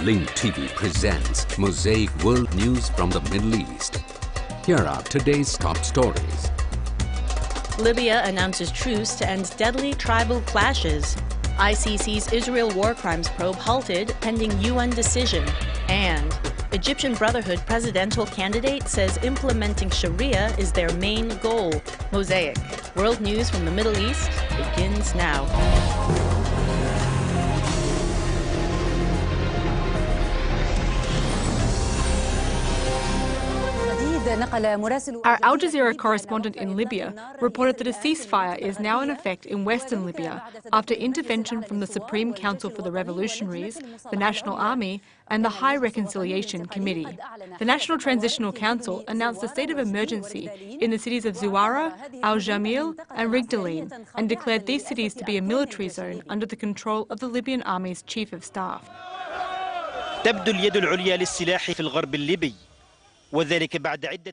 Link TV presents Mosaic World News from the Middle East. Here are today's top stories. Libya announces truce to end deadly tribal clashes. ICC's Israel war crimes probe halted pending UN decision. And Egyptian Brotherhood presidential candidate says implementing sharia is their main goal. Mosaic. World news from the Middle East begins now. Our Al Jazeera correspondent in Libya reported that a ceasefire is now in effect in western Libya after intervention from the Supreme Council for the Revolutionaries, the National Army and the High Reconciliation Committee. The National Transitional Council announced a state of emergency in the cities of Zuwara, al-Jamil and Rigdaleen and declared these cities to be a military zone under the control of the Libyan Army's Chief of Staff. تبدو اليد العليا للسلاح في الغرب الليبي.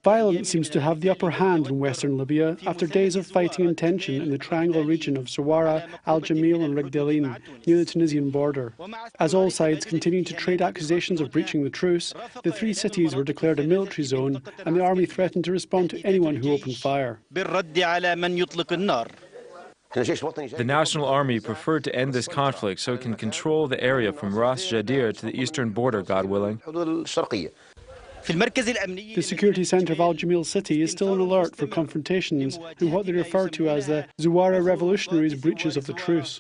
Violence seems to have the upper hand in western Libya after days of fighting and tension in the triangle region of Zuwara, al-Jamil and Rigdaleen, near the Tunisian border. As all sides continue to trade accusations of breaching the truce, the three cities were declared a military zone and the army threatened to respond to anyone who opened fire. The National Army preferred to end this conflict so it can control the area from Ras Jadir to the eastern border, God willing. The security centre of Al-Jamil city is still on alert for confrontations in what they refer to as the Zuwara revolutionaries' breaches of the truce.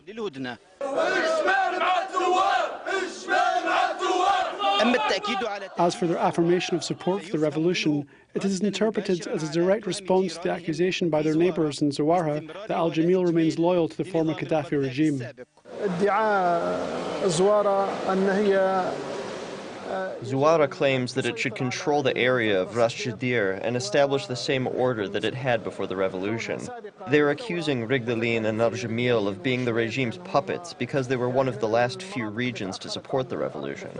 As for their affirmation of support for the revolution, it is interpreted as a direct response to the accusation by their neighbours in Zuwara that Al-Jamil remains loyal to the former Gaddafi regime. Zuwara claims that it should control the area of Ras Jadir and establish the same order that it had before the revolution. They're accusing Rigdaleen and al-Jamil of being the regime's puppets because they were one of the last few regions to support the revolution.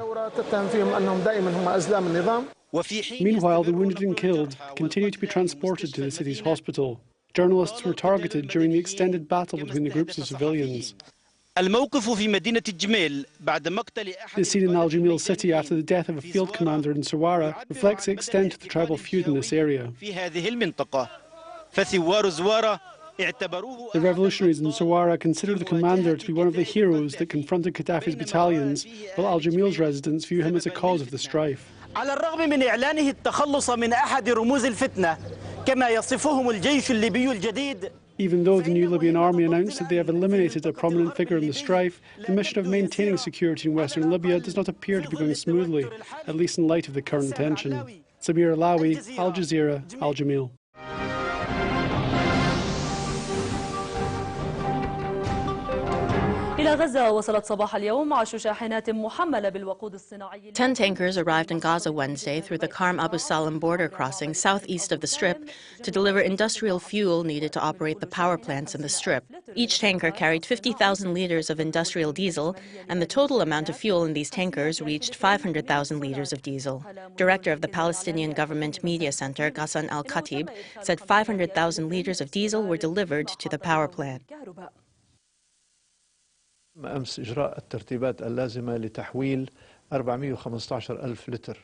Meanwhile, the wounded and killed continue to be transported to the city's hospital. Journalists were targeted during the extended battle between the groups of civilians. The scene in Al-Jamil city after the death of a field commander in Zuwara reflects the extent of the tribal feud in this area. The revolutionaries in Zuwara consider the commander to be one of the heroes that confronted Gaddafi's battalions, while Al-Jamil's residents view him as a cause of the strife. Even though the new Libyan army announced that they have eliminated a prominent figure in the strife, the mission of maintaining security in western Libya does not appear to be going smoothly, at least in light of the current tension. Samir Alawi, Al Jazeera, Al Jamil.10 tankers arrived in Gaza Wednesday through the Karm Abu Salam border crossing southeast of the Strip to deliver industrial fuel needed to operate the power plants in the Strip. Each tanker carried 50,000 liters of industrial diesel, and the total amount of fuel in these tankers reached 500,000 liters of diesel. Director of the Palestinian Government Media Center, Ghassan al-Khatib, said 500,000 liters of diesel were delivered to the power plant. أمس إجراء الترتيبات اللازمة لتحويل 415,000 لتر.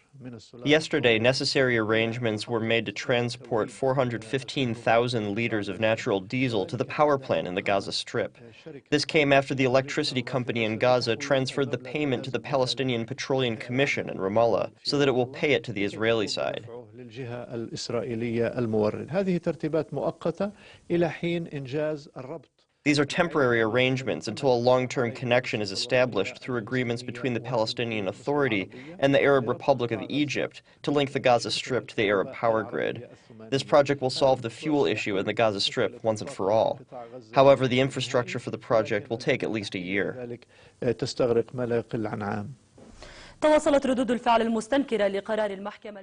Yesterday, necessary arrangements were made to transport 415,000 liters of natural diesel to the power plant in the Gaza Strip. This came after the electricity company in Gaza transferred the payment to the Palestinian Petroleum Commission in Ramallah so that it will pay it to the Israeli side. هذه ترتيبات مؤقتة إلى حين إنجاز الربط. These are temporary arrangements until a long-term connection is established through agreements between the Palestinian Authority and the Arab Republic of Egypt to link the Gaza Strip to the Arab power grid. This project will solve the fuel issue in the Gaza Strip once and for all. However, the infrastructure for the project will take at least a year.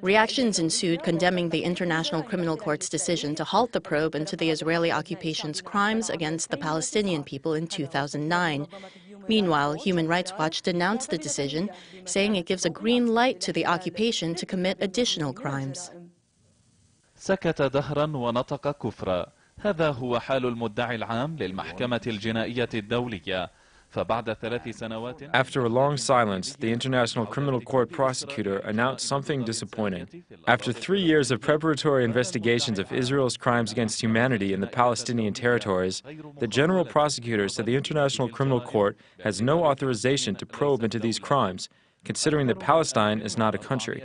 Reactions ensued condemning the International Criminal Court's decision to halt the probe into the Israeli occupation's crimes against the Palestinian people in 2009. Meanwhile, Human Rights Watch denounced the decision, saying it gives a green light to the occupation to commit additional crimes. سكت دهرا ونطق كفرا. هذا هو حال المدعي العام للمحكمة الجنائية الدولية. After a long silence, the International Criminal Court prosecutor announced something disappointing. After 3 years of preparatory investigations of Israel's crimes against humanity in the Palestinian territories, the general prosecutor said the International Criminal Court has no authorization to probe into these crimes, considering that Palestine is not a country.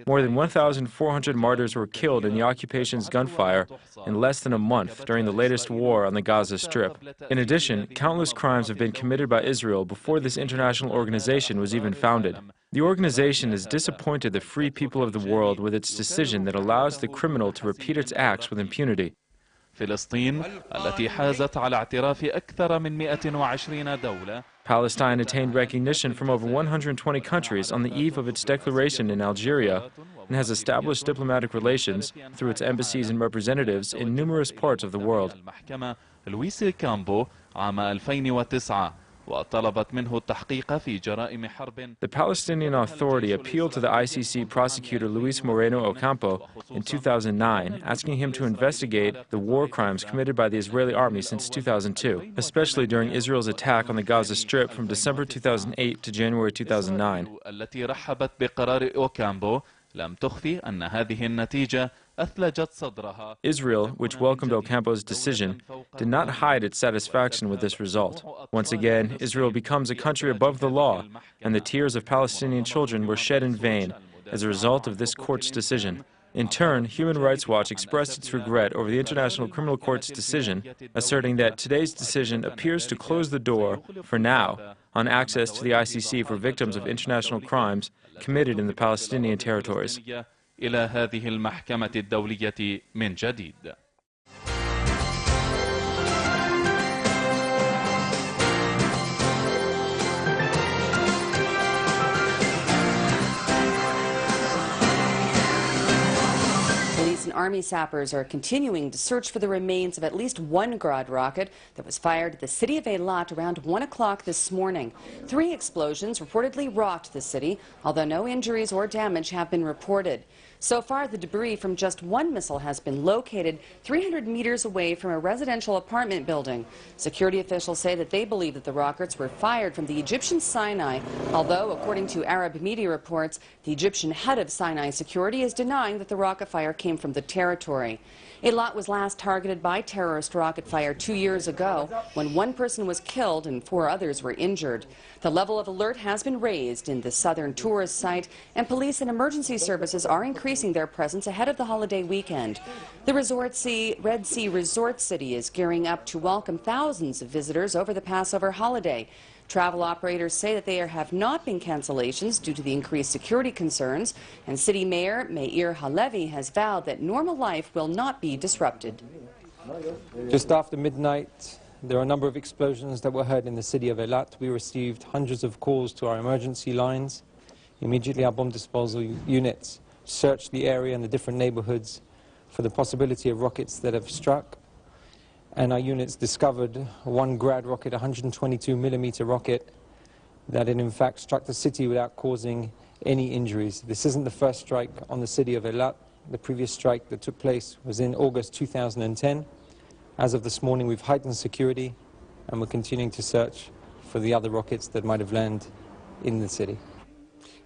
More than 1,400 martyrs were killed in the occupation's gunfire in less than a month during the latest war on the Gaza Strip. In addition, countless crimes have been committed by Israel before this international organization was even founded. The organization has disappointed the free people of the world with its decision that allows the criminal to repeat its acts with impunity. Palestine attained recognition from over 120 countries on the eve of its declaration in Algeria and has established diplomatic relations through its embassies and representatives in numerous parts of the world. The Palestinian Authority appealed to the ICC prosecutor Luis Moreno Ocampo in 2009, asking him to investigate the war crimes committed by the Israeli army since 2002, especially during Israel's attack on the Gaza Strip from December 2008 to January 2009. Israel, which welcomed Ocampo's decision, did not hide its satisfaction with this result. Once again, Israel becomes a country above the law, and the tears of Palestinian children were shed in vain as a result of this court's decision. In turn, Human Rights Watch expressed its regret over the International Criminal Court's decision, asserting that today's decision appears to close the door, for now, on access to the ICC for victims of international crimes committed in the Palestinian territories. إلى هذه المحكمة الدولية من جديد. Police and Army sappers are continuing to search for the remains of at least one Grad rocket that was fired at the city of Eilat around 1 o'clock this morning. 3 explosions reportedly rocked the city, although no injuries or damage have been reported. So far, the debris from just one missile has been located 300 meters away from a residential apartment building. Security officials say that they believe that the rockets were fired from the Egyptian Sinai, although, according to Arab media reports, the Egyptian head of Sinai security is denying that the rocket fire came from the territory. Eilat was last targeted by terrorist rocket fire 2 years ago when 1 person was killed and 4 others were injured. The level of alert has been raised in the southern tourist site, and police and emergency services are increasing their presence ahead of the holiday weekend. The Red Sea resort city is gearing up to welcome thousands of visitors over the Passover holiday. Travel operators say that there have not been cancellations due to the increased security concerns, and City Mayor Meir Halevi has vowed that normal life will not be disrupted. Just after midnight, there are a number of explosions that were heard in the city of Eilat. We received hundreds of calls to our emergency lines. Immediately, our bomb disposal units searched the area and the different neighborhoods for the possibility of rockets that have struck. And our units discovered one Grad rocket, a 122mm rocket, that in fact struck the city without causing any injuries. This isn't the first strike on the city of Eilat. The previous strike that took place was in August 2010. As of this morning, we've heightened security, and we're continuing to search for the other rockets that might have landed in the city.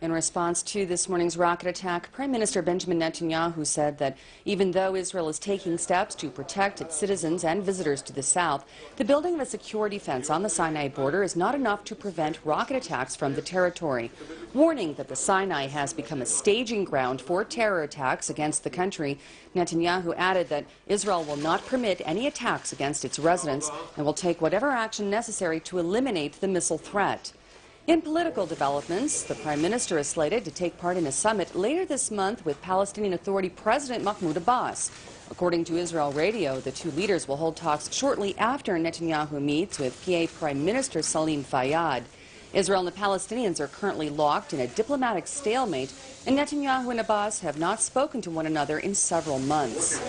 In response to this morning's rocket attack, Prime Minister Benjamin Netanyahu said that even though Israel is taking steps to protect its citizens and visitors to the south, the building of a security fence on the Sinai border is not enough to prevent rocket attacks from the territory. Warning that the Sinai has become a staging ground for terror attacks against the country, Netanyahu added that Israel will not permit any attacks against its residents and will take whatever action necessary to eliminate the missile threat. In political developments, the Prime Minister is slated to take part in a summit later this month with Palestinian Authority President Mahmoud Abbas. According to Israel Radio, the 2 leaders will hold talks shortly after Netanyahu meets with PA Prime Minister Salim Fayyad. Israel and the Palestinians are currently locked in a diplomatic stalemate, and Netanyahu and Abbas have not spoken to one another in several months.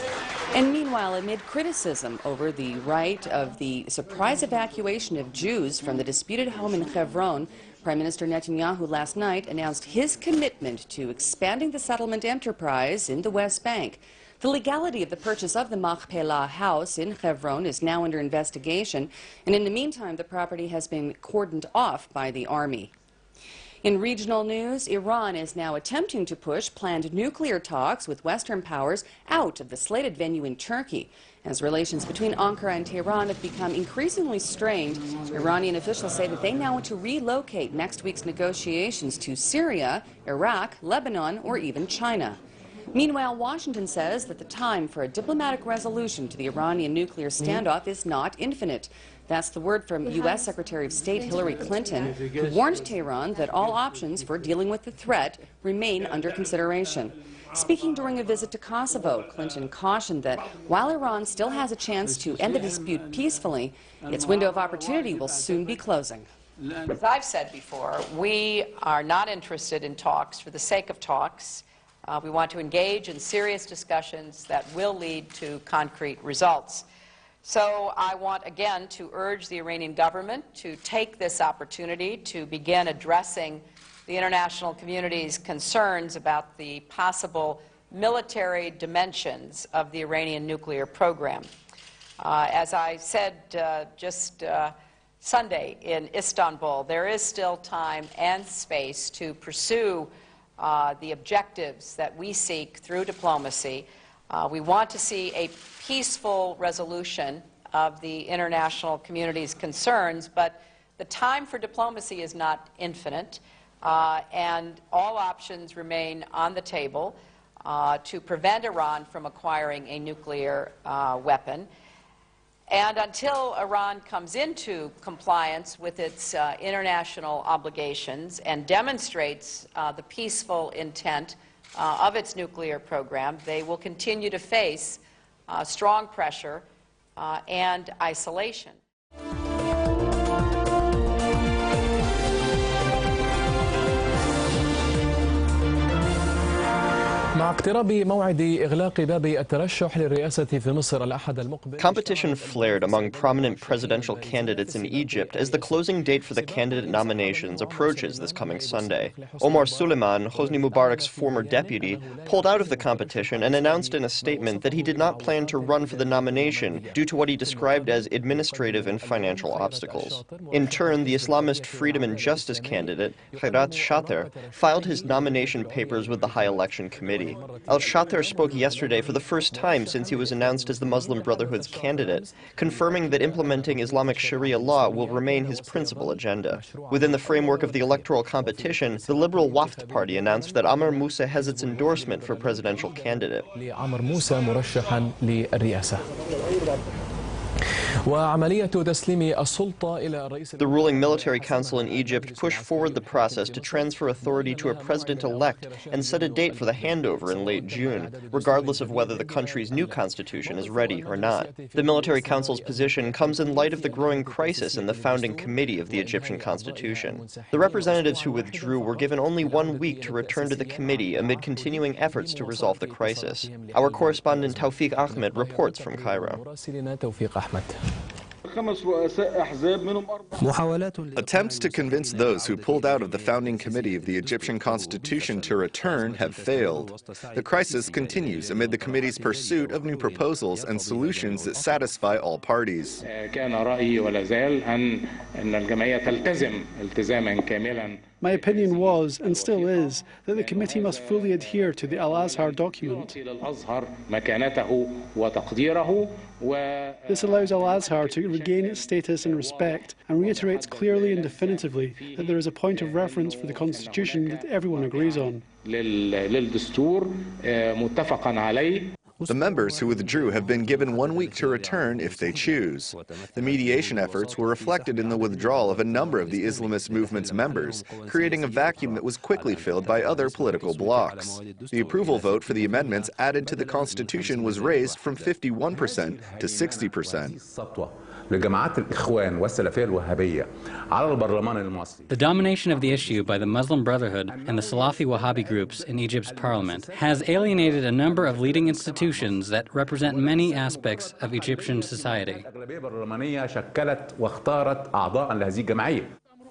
And meanwhile, amid criticism over the right of the surprise evacuation of Jews from the disputed home in Hebron, Prime Minister Netanyahu last night announced his commitment to expanding the settlement enterprise in the West Bank. The legality of the purchase of the Machpelah house in Hebron is now under investigation, and in the meantime, the property has been cordoned off by the army. In regional news, Iran is now attempting to push planned nuclear talks with Western powers out of the slated venue in Turkey. As relations between Ankara and Tehran have become increasingly strained, Iranian officials say that they now want to relocate next week's negotiations to Syria, Iraq, Lebanon, or even China. Meanwhile, Washington says that the time for a diplomatic resolution to the Iranian nuclear standoff is not infinite. That's the word from U.S. Secretary of State Hillary Clinton, who warned Tehran that all options for dealing with the threat remain under consideration. Speaking during a visit to Kosovo, Clinton cautioned that while Iran still has a chance to end the dispute peacefully, its window of opportunity will soon be closing. As I've said before, we are not interested in talks for the sake of talks. We want to engage in serious discussions that will lead to concrete results. So I want again to urge the Iranian government to take this opportunity to begin addressing the international community's concerns about the possible military dimensions of the Iranian nuclear program. As I said just Sunday in Istanbul, there is still time and space to pursue the objectives that we seek through diplomacy. We want to see a peaceful resolution of the international community's concerns, but the time for diplomacy is not infinite, and all options remain on the table to prevent Iran from acquiring a nuclear weapon. And until Iran comes into compliance with its international obligations and demonstrates the peaceful intent of its nuclear program, they will continue to face strong pressure and isolation. Competition flared among prominent presidential candidates in Egypt as the closing date for the candidate nominations approaches this coming Sunday. Omar Suleiman, Hosni Mubarak's former deputy, pulled out of the competition and announced in a statement that he did not plan to run for the nomination due to what he described as administrative and financial obstacles. In turn, the Islamist Freedom and Justice candidate, Khairat Shater, filed his nomination papers with the High Election Committee. Al-Shater spoke yesterday for the first time since he was announced as the Muslim Brotherhood's candidate, confirming that implementing Islamic sharia law will remain his principal agenda. Within the framework of the electoral competition, the Liberal Wafd Party announced that Amr Moussa has its endorsement for presidential candidate. The ruling military council in Egypt pushed forward the process to transfer authority to a president-elect and set a date for the handover in late June, regardless of whether the country's new constitution is ready or not. The military council's position comes in light of the growing crisis in the founding committee of the Egyptian constitution. The representatives who withdrew were given only 1 week to return to the committee amid continuing efforts to resolve the crisis. Our correspondent Tawfiq Ahmed reports from Cairo. Attempts to convince those who pulled out of the founding committee of the Egyptian constitution to return have failed. The crisis continues amid the committee's pursuit of new proposals and solutions that satisfy all parties. My opinion was, and still is, that the committee must fully adhere to the Al-Azhar document. This allows Al-Azhar to regain its status and respect, and reiterates clearly and definitively that there is a point of reference for the constitution that everyone agrees on. The members who withdrew have been given 1 week to return if they choose. The mediation efforts were reflected in the withdrawal of a number of the Islamist movement's members, creating a vacuum that was quickly filled by other political blocs. The approval vote for the amendments added to the Constitution was raised from 51% to 60%. The domination of the issue by the Muslim Brotherhood and the Salafi Wahhabi groups in Egypt's parliament has alienated a number of leading institutions that represent many aspects of Egyptian society.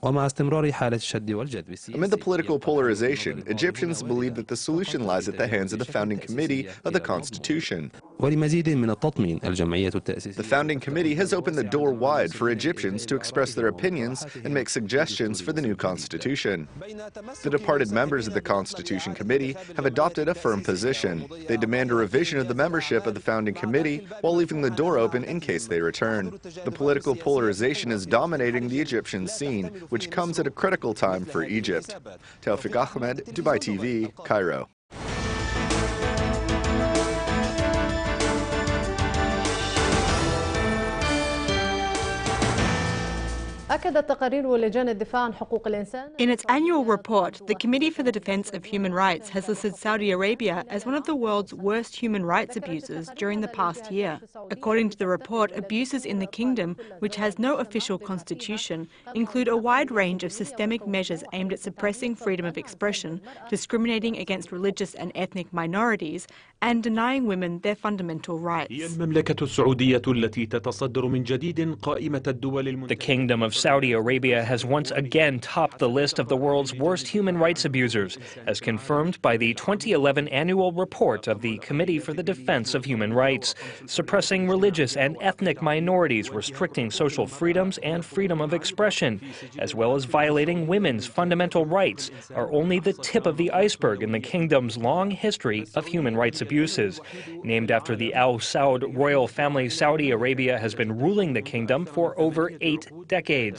Amid the political polarization, Egyptians believe that the solution lies at the hands of the Founding Committee of the Constitution. The Founding Committee has opened the door wide for Egyptians to express their opinions and make suggestions for the new constitution. The departed members of the Constitution Committee have adopted a firm position. They demand a revision of the membership of the Founding Committee while leaving the door open in case they return. The political polarization is dominating the Egyptian scene, which comes at a critical time for Egypt. Tawfiq Ahmed, Dubai TV, Cairo. In its annual report, the Committee for the Defense of Human Rights has listed Saudi Arabia as one of the world's worst human rights abusers during the past year. According to the report, abuses in the kingdom, which has no official constitution, include a wide range of systemic measures aimed at suppressing freedom of expression, discriminating against religious and ethnic minorities, and denying women their fundamental rights. The Kingdom of Saudi Arabia has once again topped the list of the world's worst human rights abusers, as confirmed by the 2011 annual report of the Committee for the Defense of Human Rights. Suppressing religious and ethnic minorities, restricting social freedoms and freedom of expression, as well as violating women's fundamental rights, are only the tip of the iceberg in the kingdom's long history of human rights abuses. Named after the Al Saud royal family, Saudi Arabia has been ruling the kingdom for over 8 decades.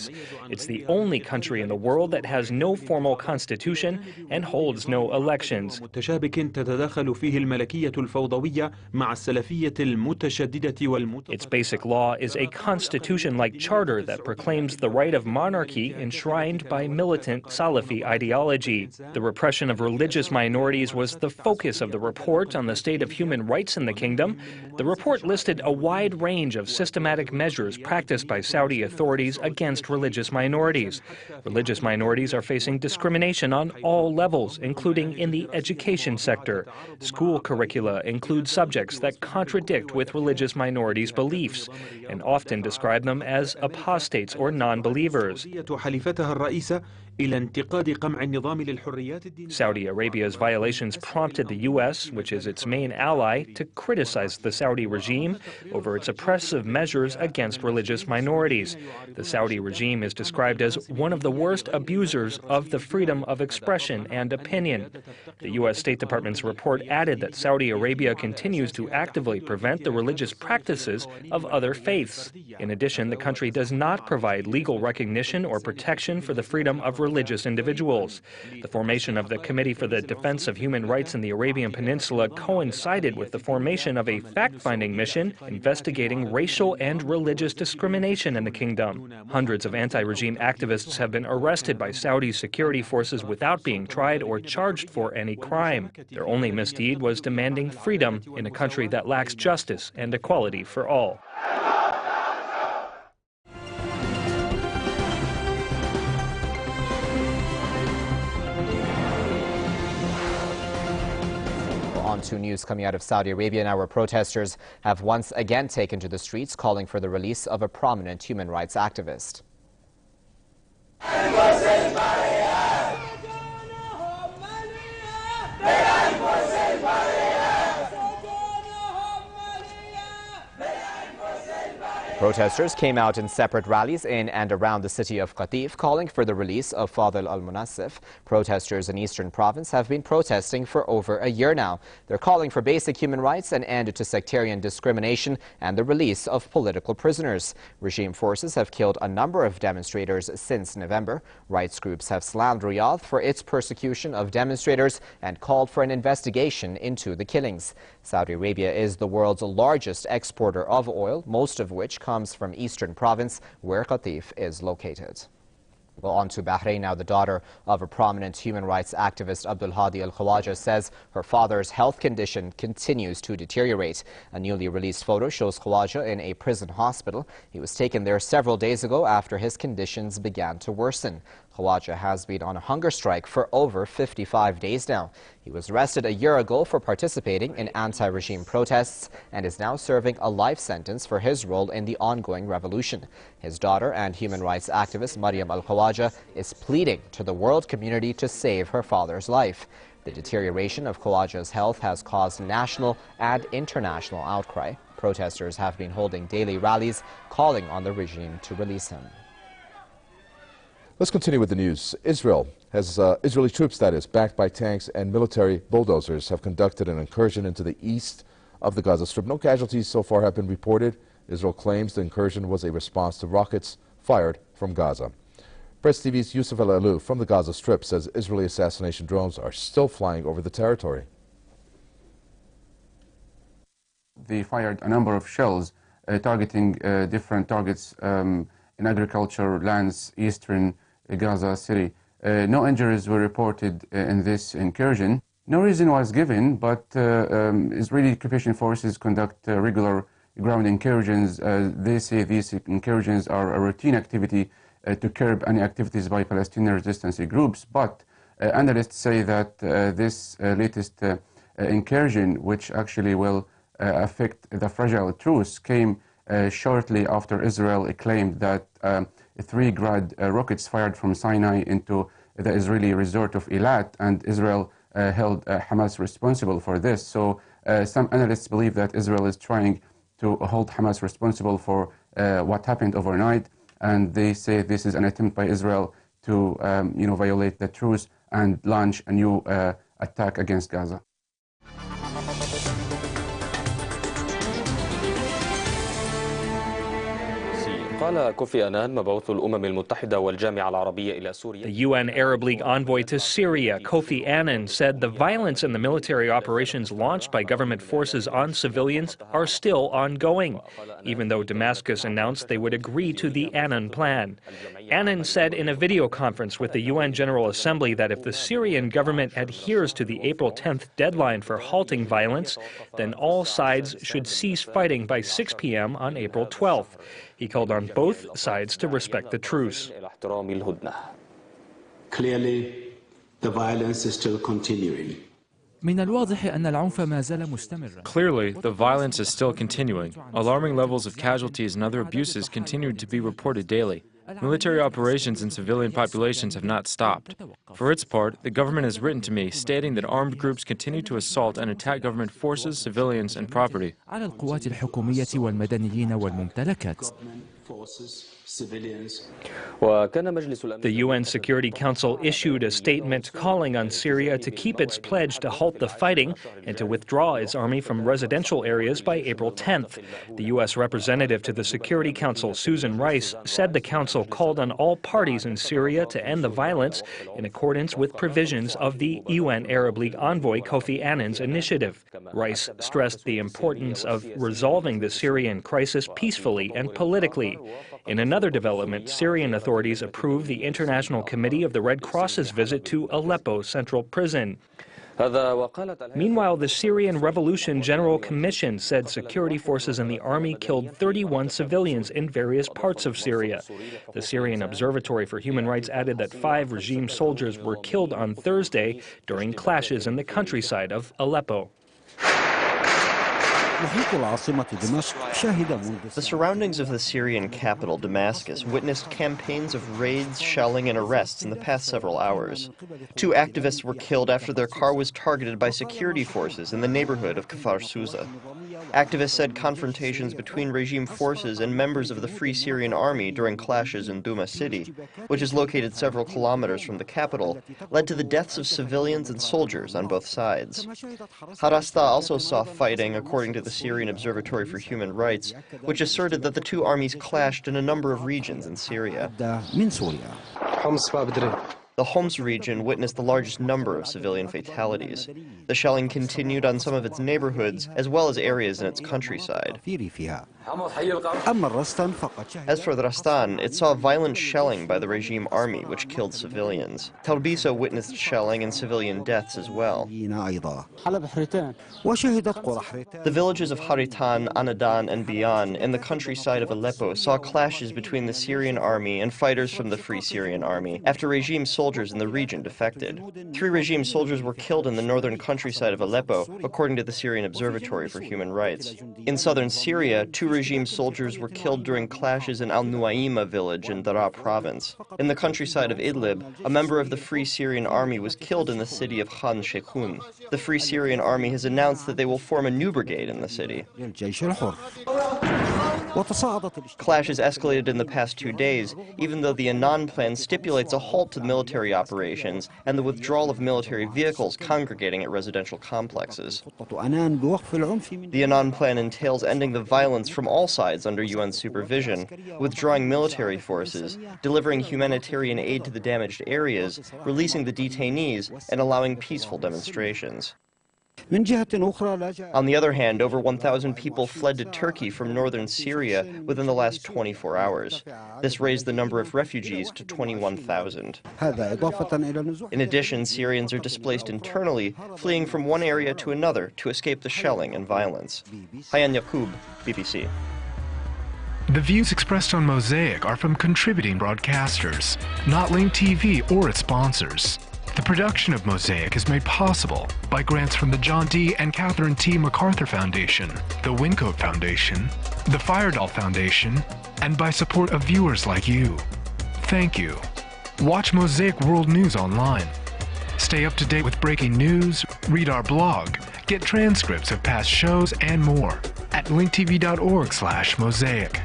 It's the only country in the world that has no formal constitution and holds no elections. Its basic law is a constitution-like charter that proclaims the right of monarchy enshrined by militant Salafi ideology. The repression of religious minorities was the focus of the report on the state of human rights in the kingdom. The report listed a wide range of systematic measures practiced by Saudi authorities against religious minorities. Religious minorities are facing discrimination on all levels, including in the education sector. School curricula include subjects that contradict with religious minorities' beliefs and often describe them as apostates or non-believers. Saudi Arabia's violations prompted the U.S., which is its main ally, to criticize the Saudi regime over its oppressive measures against religious minorities. The Saudi regime is described as one of the worst abusers of the freedom of expression and opinion. The U.S. State Department's report added that Saudi Arabia continues to actively prevent the religious practices of other faiths. In addition, the country does not provide legal recognition or protection for the freedom of religious individuals. The formation of the Committee for the Defense of Human Rights in the Arabian Peninsula coincided with the formation of a fact-finding mission investigating racial and religious discrimination in the kingdom. Hundreds of anti-regime activists have been arrested by Saudi security forces without being tried or charged for any crime. Their only misdeed was demanding freedom in a country that lacks justice and equality for all. On to news coming out of Saudi Arabia now, where protesters have once again taken to the streets calling for the release of a prominent human rights activist. Protesters came out in separate rallies in and around the city of Qatif, calling for the release of Fadl al-Munassif. Protesters in Eastern Province have been protesting for over a year now. They're calling for basic human rights, an end to sectarian discrimination, and the release of political prisoners. Regime forces have killed a number of demonstrators since November. Rights groups have slammed Riyadh for its persecution of demonstrators and called for an investigation into the killings. Saudi Arabia is the world's largest exporter of oil, most of which comes from Eastern Province, where Qatif is located. Well, on to Bahrain now. The daughter of a prominent human rights activist, Abdul Hadi al-Khawaja, says her father's health condition continues to deteriorate. A newly released photo shows Khawaja in a prison hospital. He was taken there several days ago after his conditions began to worsen. al-Khawaja has been on a hunger strike for over 55 days now. He was arrested a year ago for participating in anti-regime protests and is now serving a life sentence for his role in the ongoing revolution. His daughter and human rights activist Maryam al-Khawaja is pleading to the world community to save her father's life. The deterioration of Khawaja's health has caused national and international outcry. Protesters have been holding daily rallies calling on the regime to release him. Let's continue with the news. Israeli troops, that is, backed by tanks and military bulldozers, have conducted an incursion into the east of the Gaza Strip. No casualties so far have been reported. Israel claims the incursion was a response to rockets fired from Gaza. Press TV's Yusuf El-Alou from the Gaza Strip says Israeli assassination drones are still flying over the territory. They fired a number of shells targeting different targets in agriculture lands, eastern Gaza City. No injuries were reported in this incursion. No reason was given, but Israeli occupation forces conduct regular ground incursions. They say these incursions are a routine activity to curb any activities by Palestinian resistance groups. But analysts say that this latest incursion, which actually will affect the fragile truce, came shortly after Israel claimed that 3 Grad rockets fired from Sinai into the Israeli resort of Eilat, and Israel held Hamas responsible for this. So some analysts believe that Israel is trying to hold Hamas responsible for what happened overnight, and they say this is an attempt by Israel to violate the truce and launch a new attack against Gaza. The UN Arab League envoy to Syria, Kofi Annan, said the violence and the military operations launched by government forces on civilians are still ongoing, even though Damascus announced they would agree to the Annan plan. Annan said in a video conference with the UN General Assembly that if the Syrian government adheres to the April 10th deadline for halting violence, then all sides should cease fighting by 6 p.m. on April 12th. He called on both sides to respect the truce. Clearly, the violence is still continuing. Clearly, the violence is still continuing. Alarming levels of casualties and other abuses continue to be reported daily. Military operations in civilian populations have not stopped. For its part, the government has written to me stating that armed groups continue to assault and attack government forces, civilians, and property. The UN Security Council issued a statement calling on Syria to keep its pledge to halt the fighting and to withdraw its army from residential areas by April 10th. The U.S. representative to the Security Council, Susan Rice, said the council called on all parties in Syria to end the violence in accordance with provisions of the UN Arab League envoy Kofi Annan's initiative. Rice stressed the importance of resolving the Syrian crisis peacefully and politically. In another development, Syrian authorities approved the International Committee of the Red Cross's visit to Aleppo Central Prison. Meanwhile, the Syrian Revolution General Commission said security forces and the army killed 31 civilians in various parts of Syria. The Syrian Observatory for Human Rights added that 5 regime soldiers were killed on Thursday during clashes in the countryside of Aleppo. The surroundings of the Syrian capital, Damascus, witnessed campaigns of raids, shelling, and arrests in the past several hours. 2 activists were killed after their car was targeted by security forces in the neighborhood of Kfar Sousa. Activists said confrontations between regime forces and members of the Free Syrian Army during clashes in Douma city, which is located several kilometers from the capital, led to the deaths of civilians and soldiers on both sides. Harasta also saw fighting, according to the Syrian Observatory for Human Rights, which asserted that the 2 armies clashed in a number of regions in Syria. The Homs region witnessed the largest number of civilian fatalities. The shelling continued on some of its neighborhoods, as well as areas in its countryside. As for the Rastan, it saw violent shelling by the regime army, which killed civilians. Talbiso witnessed shelling and civilian deaths as well. The villages of Haritan, Anadan, and Bian in the countryside of Aleppo saw clashes between the Syrian army and fighters from the Free Syrian Army after regime soldiers in the region defected. 3 regime soldiers were killed in the northern countryside of Aleppo, according to the Syrian Observatory for Human Rights. In southern Syria, 2 regime soldiers were killed during clashes in Al-Nuaima village in Daraa province. In the countryside of Idlib, a member of the Free Syrian Army was killed in the city of Khan Sheikhun. The Free Syrian Army has announced that they will form a new brigade in the city. Clashes escalated in the past 2 days, even though the Annan Plan stipulates a halt to military operations and the withdrawal of military vehicles congregating at residential complexes. The Annan Plan entails ending the violence from all sides under UN supervision, withdrawing military forces, delivering humanitarian aid to the damaged areas, releasing the detainees, and allowing peaceful demonstrations. On the other hand, over 1,000 people fled to Turkey from northern Syria within the last 24 hours. This raised the number of refugees to 21,000. In addition, Syrians are displaced internally, fleeing from one area to another to escape the shelling and violence. Hayan Yaqub, BBC. The views expressed on Mosaic are from contributing broadcasters, not Link TV or its sponsors. The production of Mosaic is made possible by grants from the John D. and Catherine T. MacArthur Foundation, the Wincote Foundation, the Firedoll Foundation, and by support of viewers like you. Thank you. Watch Mosaic World News online. Stay up to date with breaking news, read our blog, get transcripts of past shows, and more at linktv.org/mosaic.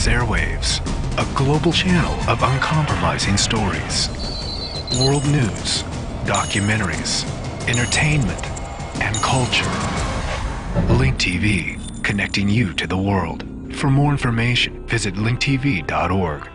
Airwaves, a global channel of uncompromising stories, world news, documentaries, entertainment, and culture. Link TV, connecting you to the world. For more information, visit linktv.org.